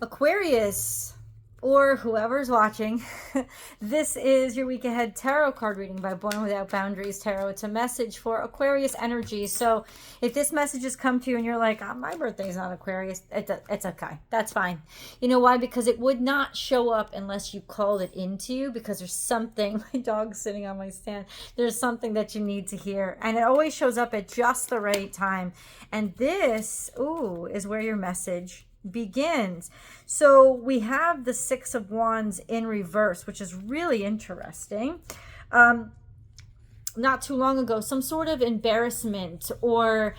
Aquarius, or whoever's watching, this is your week ahead tarot card reading by Born Without Boundaries Tarot. It's a message for Aquarius energy. So if this message has come to you and you're like, oh, my birthday's not Aquarius, it's okay. That's fine. You know why? Because it would not show up unless you called it into you, because there's something, my dog's sitting on my stand, there's something that you need to hear. And it always shows up at just the right time. And this, is where your message begins. So we have the Six of Wands in reverse, which is really interesting. Not too long ago, some sort of embarrassment or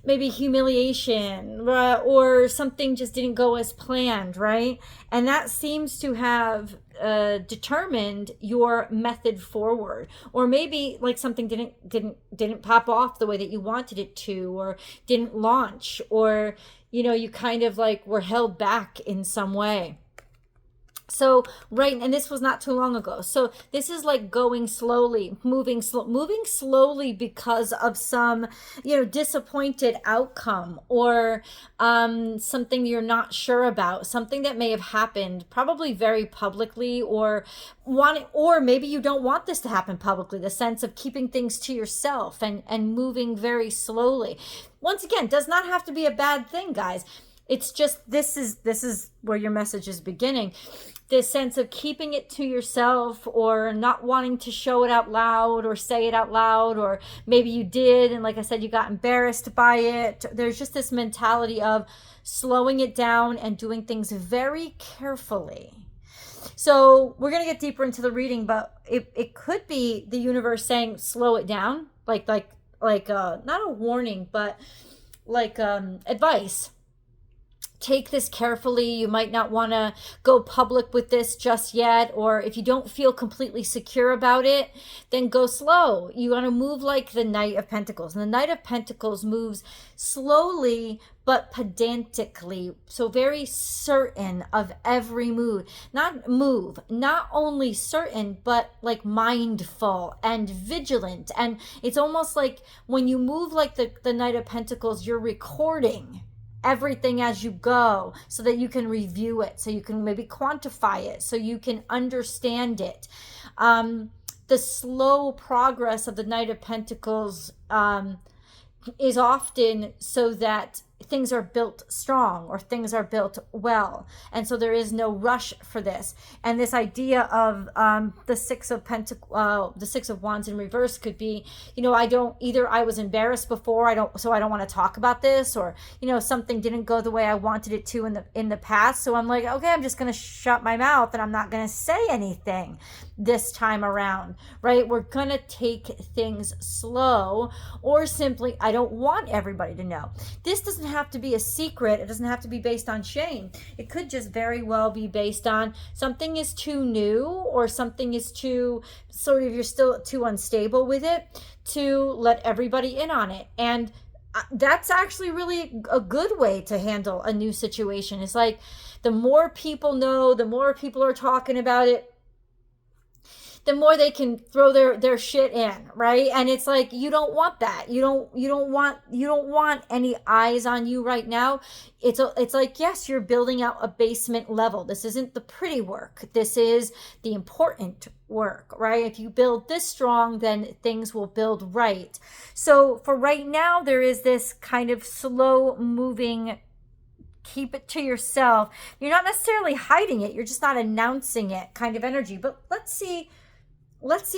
maybe humiliation, or something just didn't go as planned, right? And that seems to have determined your method forward, or maybe like something didn't pop off the way that you wanted it to, or didn't launch, or you kind of like were held back in some way. So, right, and this was not too long ago. So this is like going slowly, moving slowly because of some, disappointed outcome, or something you're not sure about, something that may have happened probably very publicly, or maybe you don't want this to happen publicly, the sense of keeping things to yourself and moving very slowly. Once again, does not have to be a bad thing, guys. It's just, this is where your message is beginning. This sense of keeping it to yourself, or not wanting to show it out loud or say it out loud, or maybe you did, and like I said, you got embarrassed by it. There's just this mentality of slowing it down and doing things very carefully. So we're going to get deeper into the reading, but it could be the universe saying, slow it down, like not a warning, but like advice. Take this carefully. You might not want to go public with this just yet, or if you don't feel completely secure about it, then go slow. You want to move like the Knight of Pentacles. And the Knight of Pentacles moves slowly but pedantically, so very certain of every not only certain, but like mindful and vigilant. And it's almost like when you move like the Knight of Pentacles, you're recording everything as you go, so that you can review it, so you can maybe quantify it, so you can understand it. The slow progress of the Knight of Pentacles is often so that things are built strong, or things are built well, and so there is no rush for this. And this idea of the Six of Wands in reverse could be, I was embarrassed before, I don't want to talk about this, or something didn't go the way I wanted it to in the past, so I'm like, okay, I'm just going to shut my mouth and I'm not going to say anything this time around, right? We're going to take things slow, or simply, I don't want everybody to know. This doesn't have to be a secret. It doesn't have to be based on shame. It could just very well be based on something is too new, or something is too you're still too unstable with it to let everybody in on it. And that's actually really a good way to handle a new situation. It's like, the more people know, the more people are talking about it, the more they can throw their shit in, right? And it's like, you don't want that. You don't want any eyes on you right now. It's like, yes, you're building out a basement level. This isn't the pretty work. This is the important work, right? If you build this strong, then things will build right. So for right now, there is this kind of slow moving, keep it to yourself. You're not necessarily hiding it. You're just not announcing it kind of energy. But let's see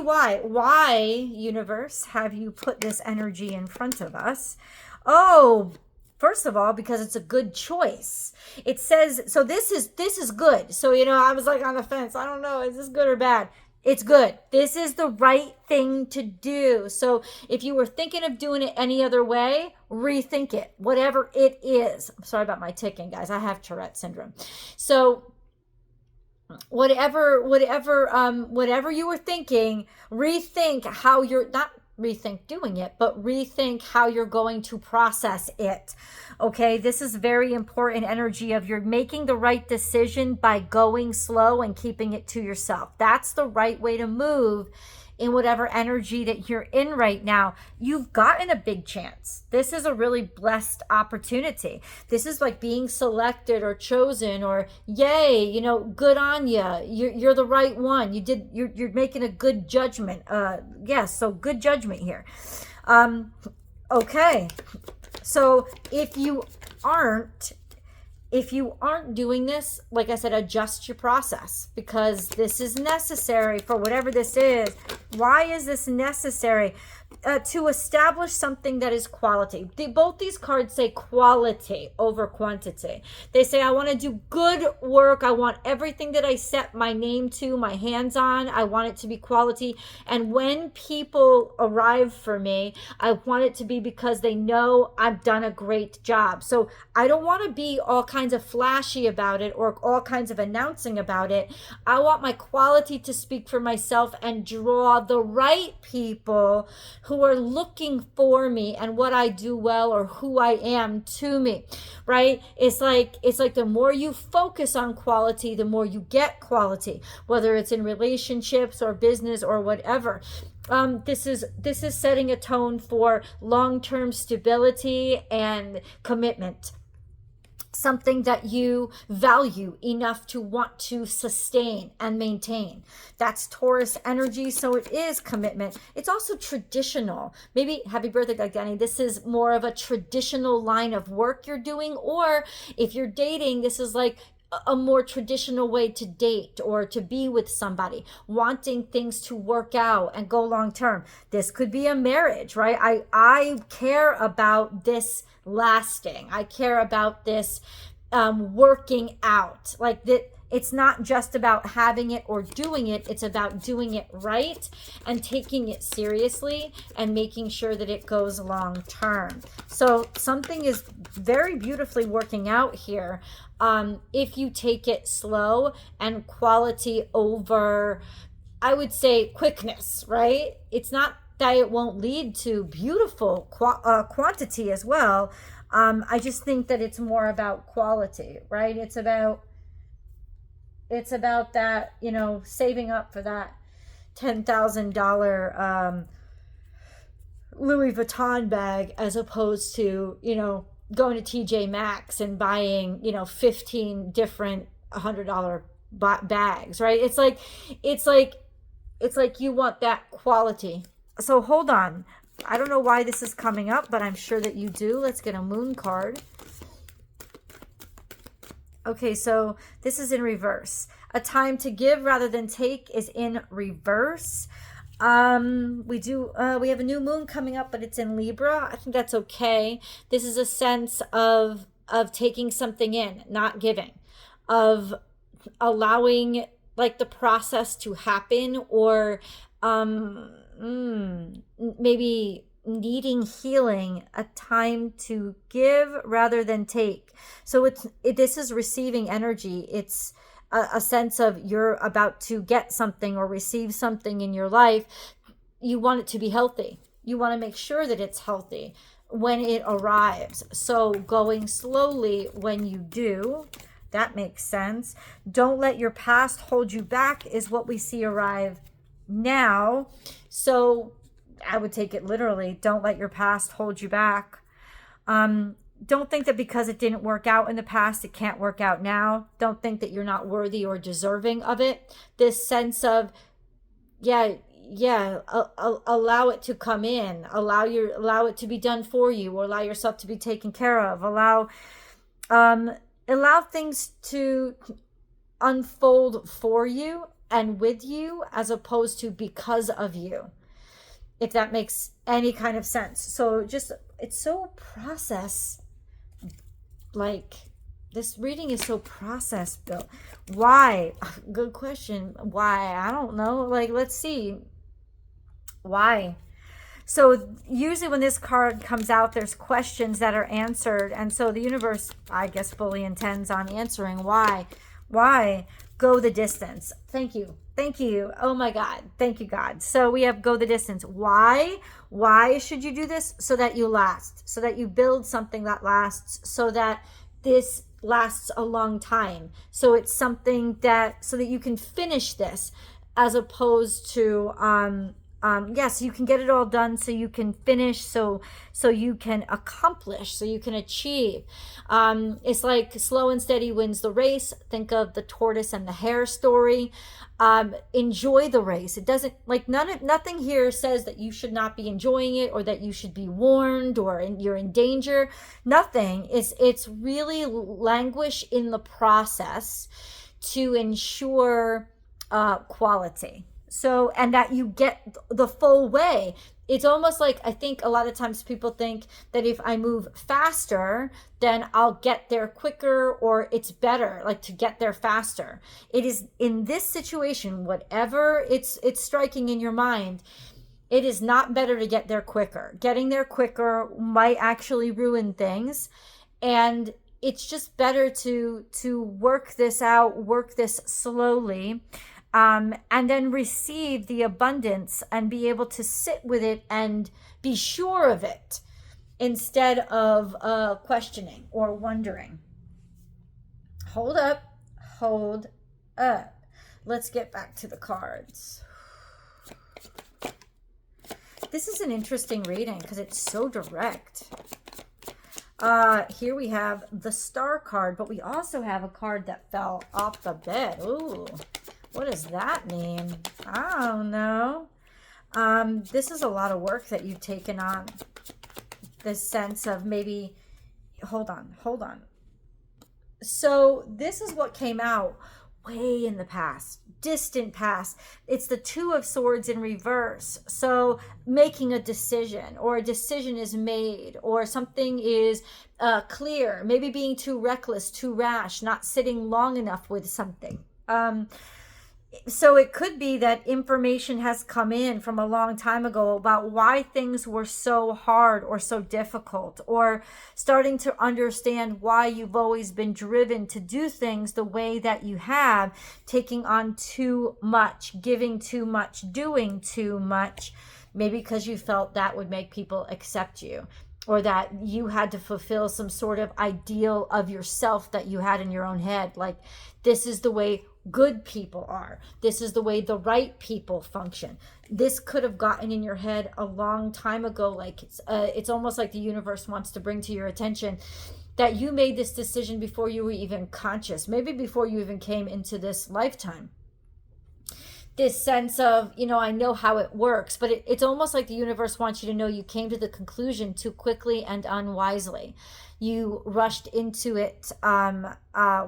why. Why, universe, have you put this energy in front of us? Oh, first of all, because it's a good choice. It says, so this is good. So, I was like on the fence. I don't know, is this good or bad? It's good. This is the right thing to do. So if you were thinking of doing it any other way, rethink it, whatever it is. I'm sorry about my ticking, guys. I have Tourette syndrome. So whatever you were thinking, rethink how you're not rethink doing it, but rethink how you're going to process it. Okay, this is very important energy of you're making the right decision by going slow and keeping it to yourself. That's the right way to move in whatever energy that you're in right now, you've gotten a big chance. This is a really blessed opportunity. This is like being selected or chosen, or yay, you know, good on you. You're the right one. You're making a good judgment. Yes, so good judgment here. Okay. So if you aren't doing this, like I said, adjust your process, because this is necessary for whatever this is. Why is this necessary? To establish something that is quality. Both these cards say quality over quantity. They say, I want to do good work. I want everything that I set my name to, my hands on, I want it to be quality. And when people arrive for me, I want it to be because they know I've done a great job. So I don't want to be all kinds of flashy about it or all kinds of announcing about it. I want my quality to speak for myself and draw the right people who are looking for me and what I do well or who I am to me, right? It's like the more you focus on quality, the more you get quality, whether it's in relationships or business or whatever. This is setting a tone for long-term stability and commitment. Something that you value enough to want to sustain and maintain. That's Taurus energy, so it is commitment. It's also traditional. Maybe, happy birthday, Dagdani. This is more of a traditional line of work you're doing, or if you're dating, this is like a more traditional way to date or to be with somebody, wanting things to work out and go long term. This could be a marriage, right? I care about this lasting. I care about this working out. Like that, it's not just about having it or doing it. It's about doing it right and taking it seriously and making sure that it goes long term. So something is very beautifully working out here. If you take it slow and quality over, I would say, quickness, right? It's not that it won't lead to beautiful quantity as well. I just think that it's more about quality, right? It's about that, you know, saving up for that $10,000 Louis Vuitton bag, as opposed to, you know, going to TJ Maxx and buying, you know, 15 different $100 bags, right? It's like you want that quality. So hold on. I don't know why this is coming up, but I'm sure that you do. Let's get a moon card. Okay, so this is in reverse. A time to give rather than take is in reverse. We have a new moon coming up, but it's in Libra. I think that's okay. This is a sense of taking something in, not giving, of allowing like the process to happen, or maybe needing healing, a time to give rather than take. So this is receiving energy. It's a sense of you're about to get something or receive something in your life. You want it to be healthy. You want to make sure that it's healthy when it arrives. So going slowly when you do, that makes sense. Don't let your past hold you back is what we see arrive now. So I would take it literally. Don't let your past hold you back. Don't think that because it didn't work out in the past, it can't work out now. Don't think that you're not worthy or deserving of it. This sense of, allow it to come in. Allow it to be done for you, or allow yourself to be taken care of. Allow things to unfold for you and with you, as opposed to because of you, if that makes any kind of sense. So just, it's so process, like this reading is so process built. Why? Good question. Why? I don't know. Like, let's see. Why? So usually when this card comes out, there's questions that are answered. And so the universe, I guess, fully intends on answering why. Why? Go the distance. Thank you. Thank you. Oh my God. Thank you, God. So we have go the distance. Why? Why should you do this? So that you last, so that you build something that lasts, so that this lasts a long time. So it's something that, so that you can finish this, as opposed to, Yes, you can get it all done, so you can finish, so you can accomplish, so you can achieve. It's like slow and steady wins the race. Think of the tortoise and the hare story. Enjoy the race. It doesn't, like, nothing here says that you should not be enjoying it, or that you should be warned, or you're in danger. Nothing. It's really languish in the process to ensure quality. So, and that you get the full way. It's almost like, I think a lot of times people think that if I move faster, then I'll get there quicker, or it's better, like, to get there faster. It is, in this situation, whatever it's striking in your mind, it is not better to get there quicker. Getting there quicker might actually ruin things. And it's just better to work this out, work this slowly, and then receive the abundance and be able to sit with it and be sure of it, instead of questioning or wondering. Hold up. Let's get back to the cards. This is an interesting reading because it's so direct. Here we have the Star card, but we also have a card that fell off the bed. Ooh. What does that mean? I don't know. This is a lot of work that you've taken on. This sense of maybe, hold on. So this is what came out way in the past, distant past. It's the Two of Swords in reverse. So making a decision, or a decision is made, or something is clear. Maybe being too reckless, too rash, not sitting long enough with something. So it could be that information has come in from a long time ago about why things were so hard or so difficult, or starting to understand why you've always been driven to do things the way that you have, taking on too much, giving too much, doing too much, maybe because you felt that would make people accept you, or that you had to fulfill some sort of ideal of yourself that you had in your own head. Like, this is the way good people are. This is the way the right people function. This could have gotten in your head a long time ago. Like, it's almost like the universe wants to bring to your attention that you made this decision before you were even conscious, maybe before you even came into this lifetime. This sense of, I know how it works, but it's almost like the universe wants you to know you came to the conclusion too quickly and unwisely. You rushed into it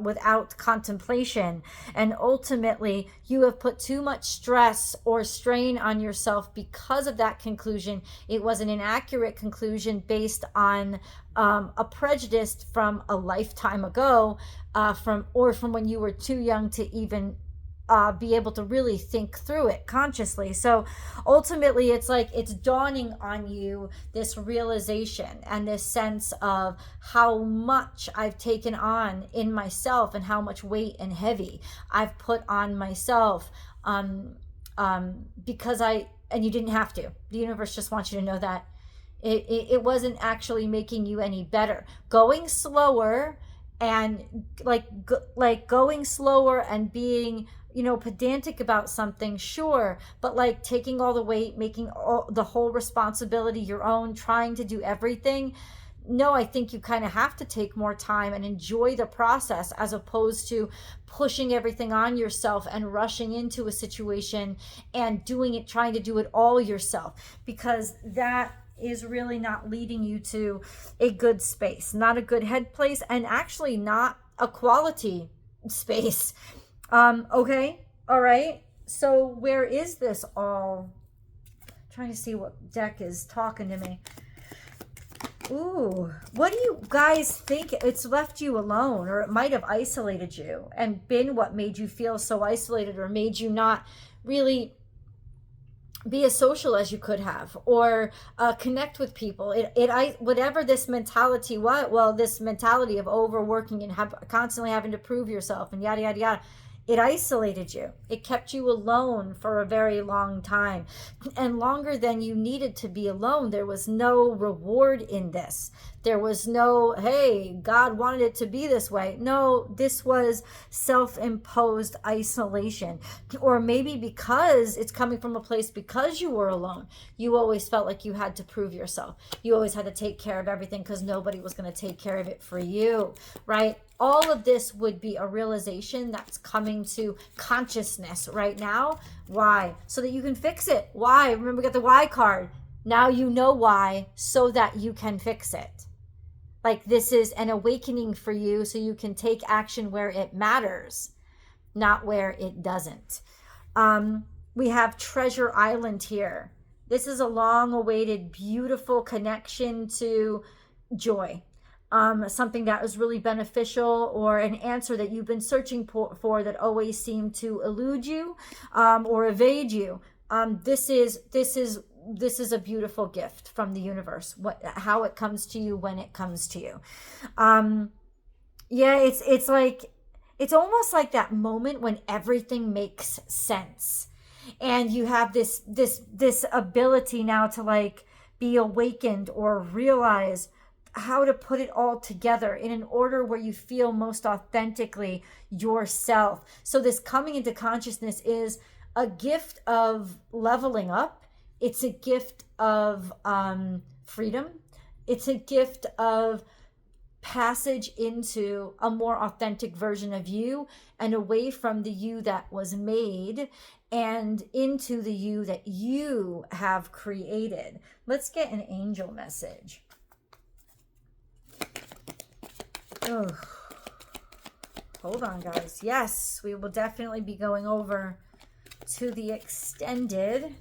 without contemplation, and ultimately you have put too much stress or strain on yourself because of that conclusion. It was an inaccurate conclusion based on a prejudice from a lifetime ago, from when you were too young to even be able to really think through it consciously. So ultimately, it's like it's dawning on you, this realization and this sense of how much I've taken on in myself, and how much weight and heavy I've put on myself, because and you didn't have to. The universe just wants you to know that it wasn't actually making you any better. Going slower and going slower and being pedantic about something, sure, but like taking all the weight, making the whole responsibility your own, trying to do everything. No, I think you kind of have to take more time and enjoy the process, as opposed to pushing everything on yourself and rushing into a situation and trying to do it all yourself, because that is really not leading you to a good space, not a good head place, and actually not a quality space. Okay. All right. So where is this all? I'm trying to see what deck is talking to me. Ooh, what do you guys think? It's left you alone, or it might have isolated you and been what made you feel so isolated, or made you not really be as social as you could have, or connect with people. Whatever this mentality was, this mentality of overworking and constantly having to prove yourself and yada, yada, yada. It isolated you. It kept you alone for a very long time, and longer than you needed to be alone. There was no reward in this. There was no, hey, God wanted it to be this way. No, this was self-imposed isolation. Or maybe because it's coming from a place because you were alone, you always felt like you had to prove yourself. You always had to take care of everything because nobody was going to take care of it for you, right? All of this would be a realization that's coming to consciousness right now. Why? So that you can fix it. Why? Remember, we got the why card. Now you know why, so that you can fix it. Like, this is an awakening for you so you can take action where it matters, not where it doesn't. We have Treasure Island here. This is a long-awaited, beautiful connection to joy. Something that was really beneficial, or an answer that you've been searching for that always seemed to elude you or evade you. This is a beautiful gift from the universe. How it comes to you when it comes to you. Yeah, it's like, it's almost like that moment when everything makes sense, and you have this ability now to like be awakened or realize how to put it all together in an order where you feel most authentically yourself. So this coming into consciousness is a gift of leveling up. It's a gift of freedom. It's a gift of passage into a more authentic version of you, and away from the you that was made and into the you that you have created. Let's get an angel message. Oh, hold on, guys. Yes, we will definitely be going over to the extended.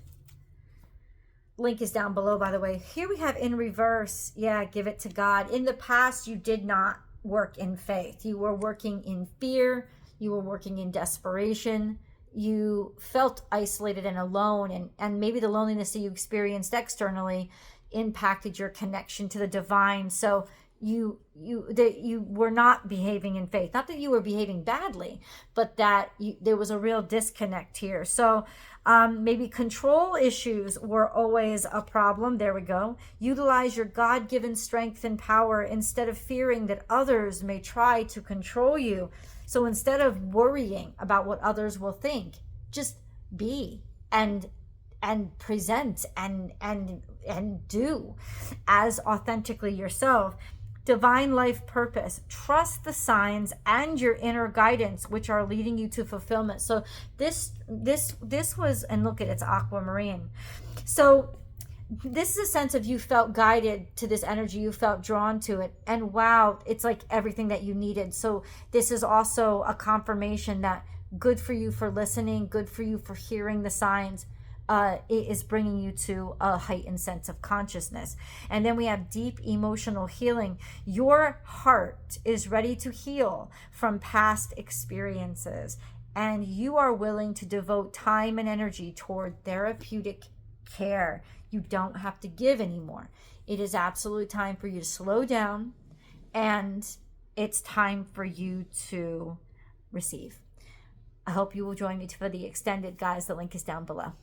Link is down below, by the way. Here we have in reverse. Yeah, give it to God. In the past, you did not work in faith. You were working in fear. You were working in desperation. You felt isolated and alone, and maybe the loneliness that you experienced externally impacted your connection to the divine. So you were not behaving in faith. Not that you were behaving badly, but that there was a real disconnect here. So maybe control issues were always a problem. There we go. Utilize your God-given strength and power instead of fearing that others may try to control you. So instead of worrying about what others will think, just be and present and do as authentically yourself. Divine life purpose. Trust the signs and your inner guidance, which are leading you to fulfillment. So this was, and look at it's aquamarine. So this is a sense of you felt guided to this energy, you felt drawn to it, and wow, it's like everything that you needed. So this is also a confirmation that good for you for listening, good for you for hearing the signs. It is bringing you to a heightened sense of consciousness. And then we have deep emotional healing. Your heart is ready to heal from past experiences, and you are willing to devote time and energy toward therapeutic care. You don't have to give anymore. It is absolute time for you to slow down, and it's time for you to receive. I hope you will join me for the extended, guys. The link is down below.